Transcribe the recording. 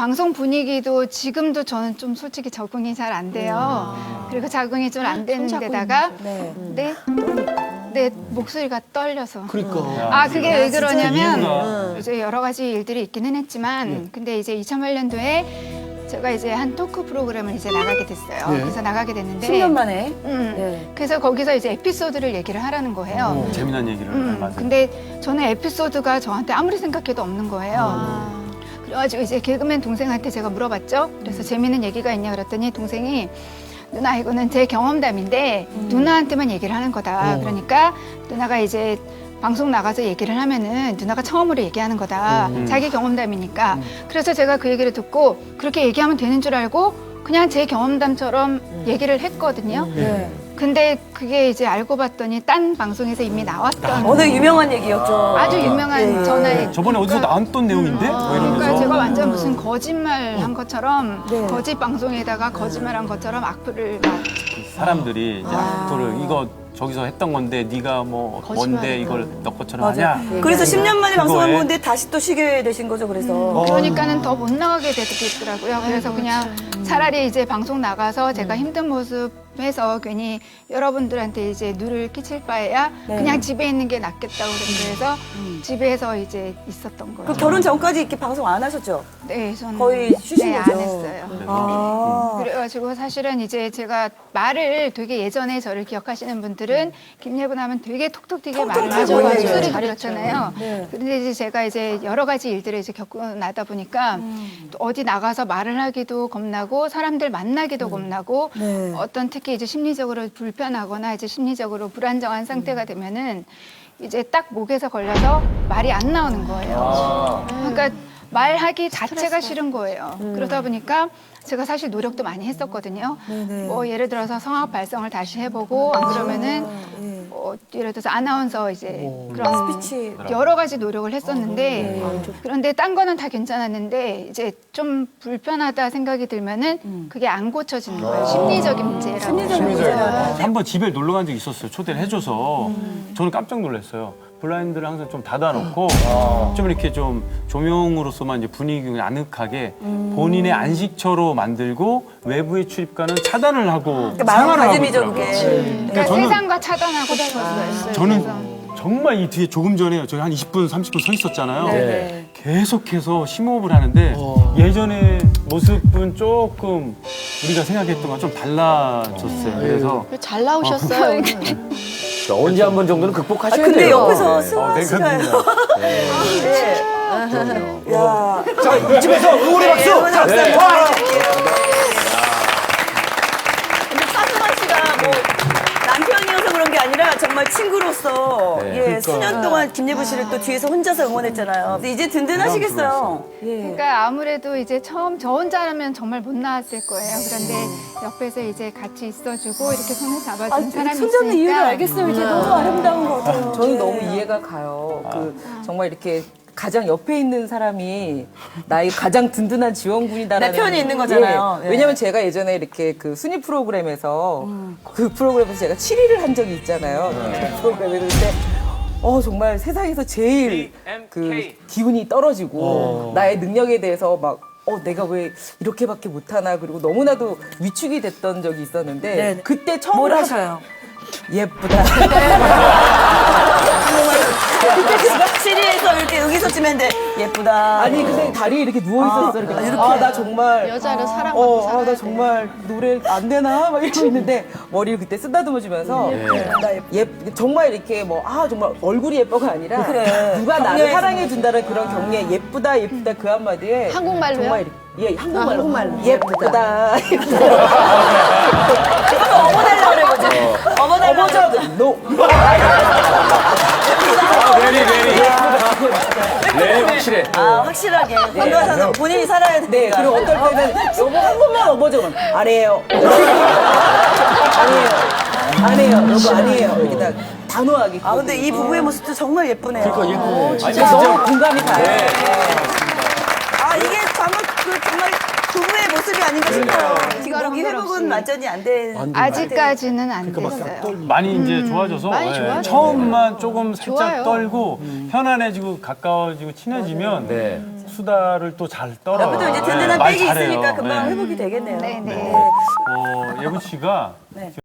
방송 분위기도 지금도 저는 좀 솔직히 적응이 잘 안 돼요. 그리고 적응이 좀 안 되는 데다가 내 목소리가 떨려서. 그러니까. 그게 왜 그러냐면 이유가. 이제 여러 가지 일들이 있기는 했지만 근데 이제 2008년도에 제가 이제 한 토크 프로그램을 이제 나가게 됐어요. 그래서 나가게 됐는데 10년 만에. 그래서 거기서 이제 에피소드를 얘기를 하라는 거예요. 재미난 얘기를. 맞아요. 근데 저는 에피소드가 저한테 아무리 생각해도 없는 거예요. 그래가지고 이제 개그맨 동생한테 제가 물어봤죠. 그래서 재미있는 얘기가 있냐 그랬더니 동생이 누나 이거는 제 경험담인데 누나한테만 얘기를 하는 거다. 그러니까 누나가 이제 방송 나가서 얘기를 하면은 누나가 처음으로 얘기하는 거다. 자기 경험담이니까. 그래서 제가 그 얘기를 듣고 그렇게 얘기하면 되는 줄 알고 그냥 제 경험담처럼 얘기를 했거든요. 근데 그게 이제 알고 봤더니 딴 방송에서 이미 나왔던 어느 유명한 얘기였죠. 아주 유명한 전화에 저번에 어디서 나왔던 내용인데? 뭐 그러니까 이러면서. 제가 완전 무슨 거짓말 한 것처럼 거짓 방송에다가 거짓말 한 것처럼 악플을 막 사람들이 이제 악플을 이거 저기서 했던 건데 네가 뭐 뭔데 이걸 너 것처럼 하냐? 그래서 10년 만에 방송한 그거에. 건데 다시 또 쉬게 되신 거죠, 그래서. 그러니까는 더 못 나가게 되더라고요. 그래서 그냥 차라리 이제 방송 나가서 제가 힘든 모습해서 괜히 여러분들한테 이제 누를 끼칠 바에야 그냥 집에 있는 게 낫겠다고 그래서 집에서 이제 있었던 거예요. 그 결혼 전까지 이렇게 방송 안 하셨죠? 네, 저는 거의 쉬신 네, 거죠? 안 했어요. 아. 그래가지고 사실은 이제 제가 말을 되게 예전에 저를 기억하시는 분들은 김예분 하면 되게 톡톡 튀게 말을 하고 맞아요. 목소리도 그렇잖아요. 네. 그런데 이제 제가 이제 여러 가지 일들을 이제 겪고 나다 보니까 또 어디 나가서 말을 하기도 겁나고 사람들 만나기도 겁나고 네. 어떤 특히 이제 심리적으로 불편하거나 이제 심리적으로 불안정한 상태가 되면은 이제 딱 목에서 걸려서 말이 안 나오는 거예요. 그러니까 말하기 자체가 싫은 거예요. 그러다 보니까 제가 사실 노력도 많이 했었거든요. 뭐 예를 들어서 성악 발성을 다시 해보고 안 그러면은 뭐 예를 들어서 아나운서 이제 그런 스피치. 여러 가지 노력을 했었는데 그런데 딴 거는 다 괜찮았는데 이제 좀 불편하다 생각이 들면은 그게 안 고쳐지는 거예요. 심리적인 문제라고. 한번 집에 놀러 간 적이 있었어요. 초대를 해줘서. 저는 깜짝 놀랐어요. 블라인드를 항상 좀 닫아놓고 좀 이렇게 좀 조명으로서만 이제 분위기 아늑하게 본인의 안식처로 만들고 외부의 출입과는 차단을 하고 그러니까 생활을 하고 마음가짐이죠, 있더라고요. 그게. 그러니까 저는- 세상과 차단하고 싶었어요. 저는 정말 이 뒤에 조금 전에 저희 한 20분, 30분 서 있었잖아요. 계속해서 심호흡을 하는데 예전의 모습은 조금 우리가 생각했던 건 좀 달라졌어요. 그래서 잘 나오셨어요. 언제 한 번 정도는 극복하셔야 근데 돼요. 옆에서 네. 승환 네, 씨가. 그렇군요. 네. 야. 자, 이쯤에서 응원의 박수! 응원의 박수 네. 와. 근데 싸승환 씨가 뭐 남편이어서 그런 게 아니라 정말 친구로서 수년 동안 김예분 씨를 또 뒤에서 혼자서 응원했잖아요. 근데 이제 든든하시겠어요. 그러니까 아무래도 이제 처음 저 혼자라면 정말 못 나왔을 거예요. 그런데 옆에서 이제 같이 있어주고 이렇게 손을 잡아주는 사람이 손잡는 이유를 있으니까 알겠어요. 이제 너무 아름다운 것 같아요. 저는 너무 이해가 가요. 정말 이렇게 가장 옆에 있는 사람이 나의 가장 든든한 지원군이다라는 내 편이 있는 거잖아요. 예. 왜냐면 제가 예전에 이렇게 그 순위 프로그램에서 그 프로그램에서 제가 7위를 한 적이 있잖아요. 그 프로그램에서 근데 정말 세상에서 제일 그 기운이 떨어지고 나의 능력에 대해서 막 내가 왜 이렇게밖에 못하나 그리고 너무나도 위축이 됐던 적이 있었는데 그때 처음으로 뭘 하셔요? 예쁘다. 시리에서 이렇게 여기서 찍는데 예쁘다. 아니 근데 다리에 이렇게 누워 있었어. 이렇게 나 정말 여자를 사랑하고 살아야 나 돼. 정말 노래 안 되나 막 이러고 있는데 머리를 그때 쓰다듬어 주면서 정말 이렇게 정말 얼굴이 예뻐가 아니라 누가 나를 사랑해 준다는 그런 격려에 예쁘다 그 한마디에 한국말로요? 정말 한국말로 예쁘다. 어머 달라 그래보지. 어머 달라. 어머자 너 네, 확실해. 확실하게. 건강해서 본인이 살아야 돼. 네, 그리고 어떨 때는 여보 한 번만 어머저면 아니에요. 아니에요. 여보 아니에요. 이렇게 다 단호하게. 근데 이 부부의 모습도 정말 예쁘네요. 그러니까 예쁘네. 진짜 너무 공감이 가요. 이게 정말 부부의 모습이 아닌가 싶어요. 지금 이거랑 목이 회복은 상관없이. 완전히 안 된. 아직까지는 안 됐어요. 많이 이제 좋아져서 많이 좋아졌어요. 처음만 조금 살짝 좋아요. 떨고 편안해지고 가까워지고 친해지면 네. 수다를 또 잘 떨어요. 옆에도 이제 든든한 말 백이 잘해요. 있으니까 금방 네. 회복이 되겠네요. 네, 네. 예분 씨가